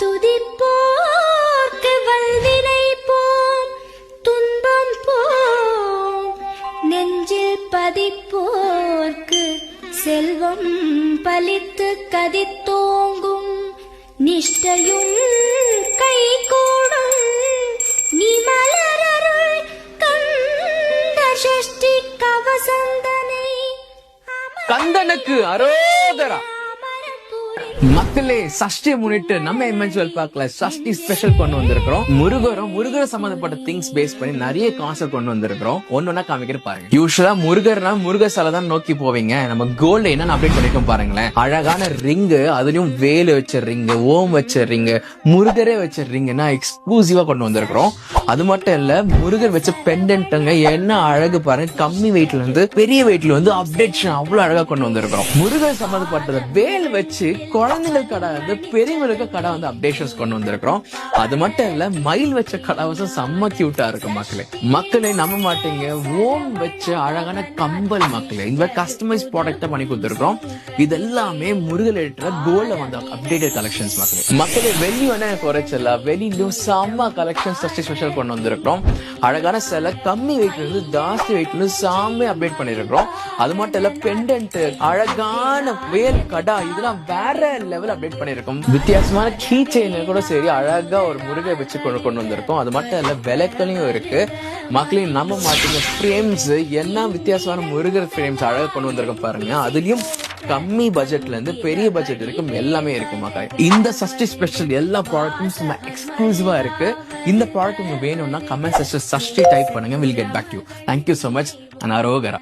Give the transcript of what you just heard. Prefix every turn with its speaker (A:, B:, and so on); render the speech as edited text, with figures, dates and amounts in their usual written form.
A: துதிப்போர்க்கு வல்வினை போம் துன்பம் போம் நெஞ்சில் பதிப்போர்க்கு செல்வம் பலித்து கதித்தோங்கும் நிஷ்டையும் கை கூடும் நீ மலரருள் கந்த சஷ்டி கவசந்தனை
B: கந்தனுக்கு அரோகரா. மக்களே, சஷ்டியை முன்னிட்டு நம்ம எம்என்ஜுவல் பார்க்கல சஷ்டி ஸ்பெஷல் கொண்டு வந்திருக்கிறோம். முருகரை சம்பந்தப்பட்ட திங்ஸ் பேஸ் பண்ணி நிறைய கான்செப்ட் கொண்டு வந்திருக்கிறோம். ஒன்னொன்னா காமிக்கிற பாருங்க. யூஸ்வலா முருகர் சிலை தான் நோக்கி போவீங்க. நம்ம கோல்டு என்ன அப்டேட் பண்ணிருக்கோம் பாருங்களேன். அழகான ரிங்கு, அதுலயும் வேலு வச்ச ரிங்கு, ஓம் வச்ச ரிங்கு, முருகரே வச்ச ரிங்குன்னா எக்ஸ்க்ளூசிவா கொண்டு வந்திருக்கிறோம். அது மட்டும் இல்ல, முருகர் வச்ச பெண்டன்ட்டுங்க என்ன அழகு பாருங்க. கம்மி வெயிட்ல இருந்து பெரிய வெயிட்ல வந்து அப்டேஷன் அவ்வளவு அழகா கொண்டு வந்திருக்கிறோம். முருகர் சம்பந்தப்பட்டது வேல் வச்சு குழந்தைகள் கடை வந்து பெரியவங்களுக்கு கடை வந்து அப்டேஷன்ஸ் கொண்டு வந்திருக்கிறோம். அது மட்டும் இல்ல, மயில் வச்ச கடாவசம் செம்ம கியூட்டா இருக்கு மக்களே நம்ப மாட்டீங்க. ஓம் வச்ச அழகான கம்பல் மக்களே, இந்த கஸ்டமைஸ் ப்ராடக்ட் பண்ணி கொடுத்துருக்கோம். இது எல்லாமே முருகல் எடுக்கிற கோல்ட்ல வந்து அப்டேட்டட் கலெக்ஷன்ஸ் மக்களே. வெளி வந்து எனக்கு குறைச்சல, வெளியிலும் செம்ம கலெக்ஷன்ஸ் ஸ்பெஷல் கொண்டு வந்திருக்கிறோம். அழகான சில கம்மி வெயிட்ல இருந்து ஜாஸ்தி வெயிட்ல இருந்து சாமே அப்டேட் பண்ணிருக்கிறோம். அது மட்டும் இல்ல, பெண்டன்ட், அழகான வேல் கடா, இதெல்லாம் வேற லெவல் அப்டேட் பண்ணிருக்கோம். வித்தியாசமான கீ செயின் கூட சரி அழகா ஒரு முருகை வச்சு கொண்டு வந்திருக்கோம். அது மட்டும் இல்ல, விளக்கலையும் இருக்கு மக்களே. நம்ப மாட்டீங்க, ஃப்ரேம்ஸ் என்ன வித்தியாசமான முருகர் ஃப்ரேம்ஸ் அழகா கொண்டு வந்திருக்கோம் பாருங்க. அதுலயும் கம்மி பட்ஜெட்ல இருந்து பெரிய பட்ஜெட் இருக்கும் எல்லாமே இருக்கு மக்களே. இந்த சஷ்டி ஸ்பெஷல் எல்லா ப்ராடக்ட்டும் எக்ஸ்க்ளூசிவா இருக்கு. இந்த ப்ராடக்ட் உங்களுக்கு வேணும்னா கமெண்ட் செக்ஷன் சஷ்டி டைப் பண்ணுங்க. Will get back to you. Thank you so much and அரோகரா.